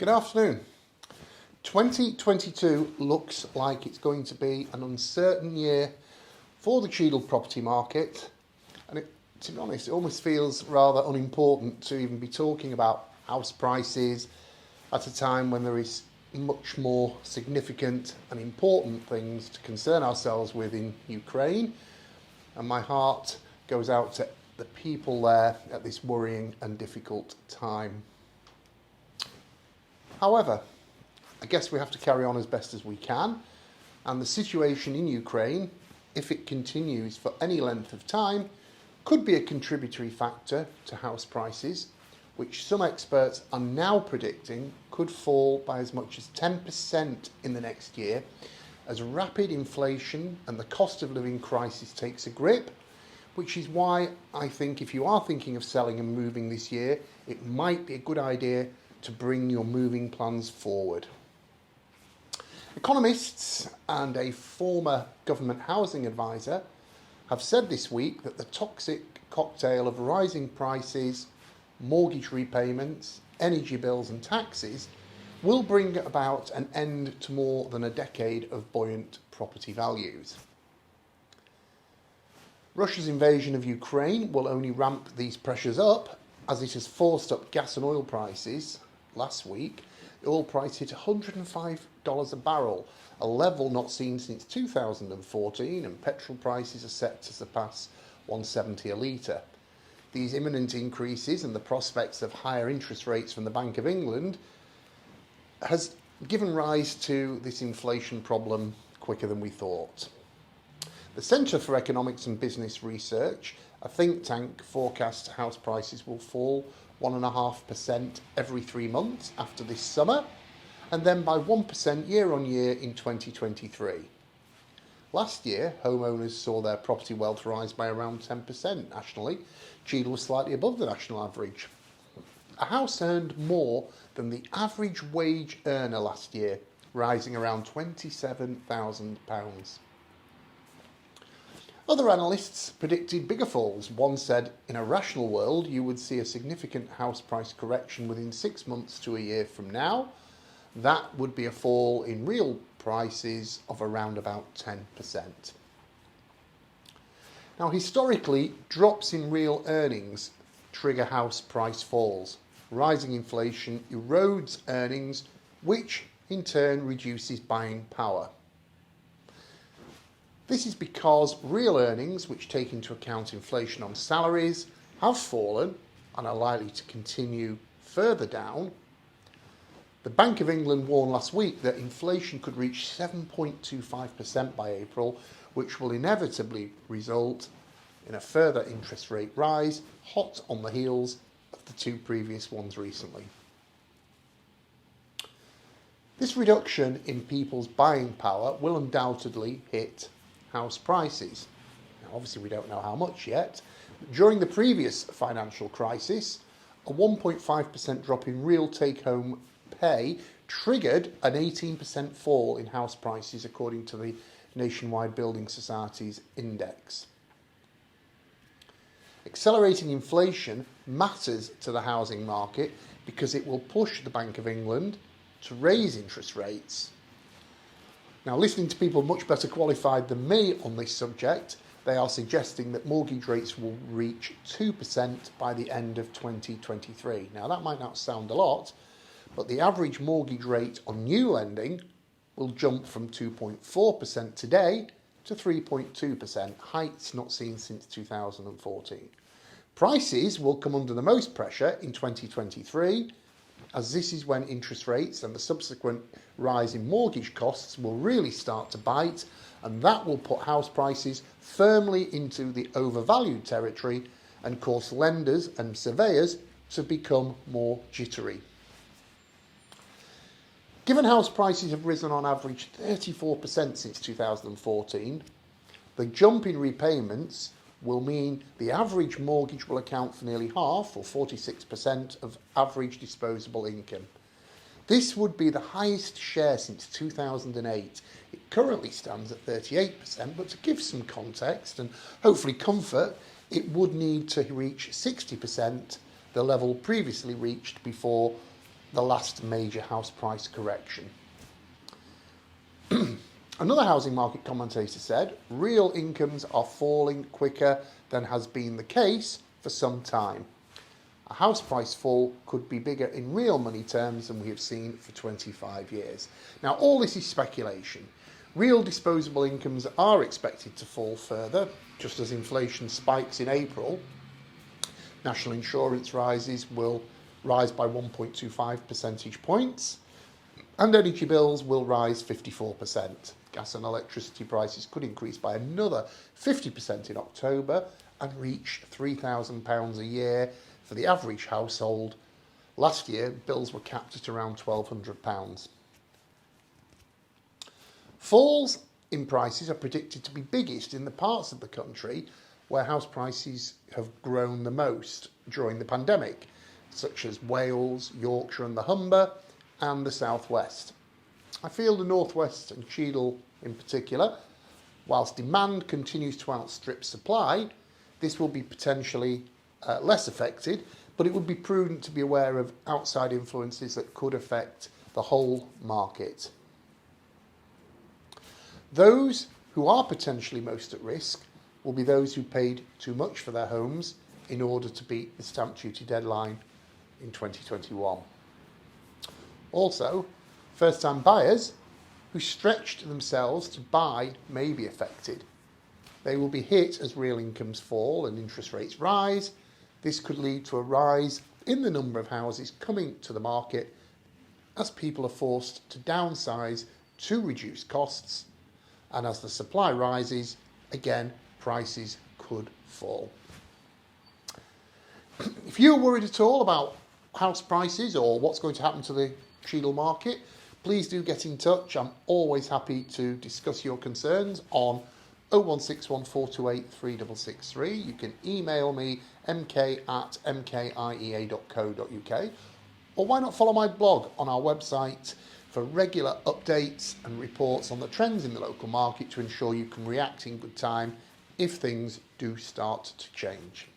Good afternoon. 2022 looks like it's going to be an uncertain year for the Cheadle property market, and to be honest, it almost feels rather unimportant to even be talking about house prices at a time when there is much more significant and important things to concern ourselves with in Ukraine, and my heart goes out to the people there at this worrying and difficult time. However, I guess we have to carry on as best as we can, and the situation in Ukraine, if it continues for any length of time, could be a contributory factor to house prices, which some experts are now predicting could fall by as much as 10% in the next year, as rapid inflation and the cost of living crisis takes a grip, which is why I think if you are thinking of selling and moving this year, it might be a good idea to bring your moving plans forward. Economists and a former government housing advisor have said this week that the toxic cocktail of rising prices, mortgage repayments, energy bills and taxes will bring about an end to more than a decade of buoyant property values. Russia's invasion of Ukraine will only ramp these pressures up, as it has forced up gas and oil prices. Last week, the oil price hit $105 a barrel, a level not seen since 2014, and petrol prices are set to surpass $170 a litre. These imminent increases and the prospects of higher interest rates from the Bank of England has given rise to this inflation problem quicker than we thought. The Centre for Economics and Business Research, a think tank, forecasts house prices will fall 1.5% every 3 months after this summer, and then by 1% year on year in 2023. Last year, homeowners saw their property wealth rise by around 10% nationally. Cheadle was slightly above the national average. A house earned more than the average wage earner last year, rising around £27,000. Other analysts predicted bigger falls. One said, in a rational world, you would see a significant house price correction within 6 months to a year from now. That would be a fall in real prices of around about 10%. Now, historically, drops in real earnings trigger house price falls. Rising inflation erodes earnings, which in turn reduces buying power. This is because real earnings, which take into account inflation on salaries, have fallen and are likely to continue further down. The Bank of England warned last week that inflation could reach 7.25% by April, which will inevitably result in a further interest rate rise, hot on the heels of the two previous ones recently. This reduction in people's buying power will undoubtedly hit house prices. Now, obviously, we don't know how much yet. During the previous financial crisis, a 1.5% drop in real take-home pay triggered an 18% fall in house prices, according to the Nationwide Building Society's index. Accelerating inflation matters to the housing market because it will push the Bank of England to raise interest rates. Now, listening to people much better qualified than me on this subject, they are suggesting that mortgage rates will reach 2% by the end of 2023. Now, that might not sound a lot, but the average mortgage rate on new lending will jump from 2.4% today to 3.2%, heights not seen since 2014. Prices will come under the most pressure in 2023, as this is when interest rates and the subsequent rise in mortgage costs will really start to bite, and that will put house prices firmly into the overvalued territory and cause lenders and surveyors to become more jittery. Given house prices have risen on average 34% since 2014, the jump in repayments will mean the average mortgage will account for nearly half, or 46%, of average disposable income. This would be the highest share since 2008. It currently stands at 38%, but to give some context and hopefully comfort, it would need to reach 60%, the level previously reached before the last major house price correction. Another housing market commentator said, real incomes are falling quicker than has been the case for some time. A house price fall could be bigger in real money terms than we have seen for 25 years. Now, all this is speculation. Real disposable incomes are expected to fall further, just as inflation spikes in April. National insurance will rise by 1.25 percentage points, and energy bills will rise 54%. Gas and electricity prices could increase by another 50% in October and reach £3,000 a year for the average household. Last year, bills were capped at around £1,200. Falls in prices are predicted to be biggest in the parts of the country where house prices have grown the most during the pandemic, such as Wales, Yorkshire and the Humber, and the South West. I feel the North West and Cheadle in particular, whilst demand continues to outstrip supply, this will be potentially less affected, but it would be prudent to be aware of outside influences that could affect the whole market. Those who are potentially most at risk will be those who paid too much for their homes in order to beat the stamp duty deadline in 2021. Also, first-time buyers who stretched themselves to buy may be affected. They will be hit as real incomes fall and interest rates rise. This could lead to a rise in the number of houses coming to the market as people are forced to downsize to reduce costs, and as the supply rises, again, prices could fall. If you're worried at all about house prices or what's going to happen to the Cheadle market, please do get in touch. I'm always happy to discuss your concerns on 01614283663. You can email me mk@mkiea.co.uk, or why not follow my blog on our website for regular updates and reports on the trends in the local market to ensure you can react in good time if things do start to change.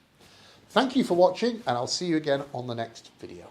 Thank you for watching, and I'll see you again on the next video.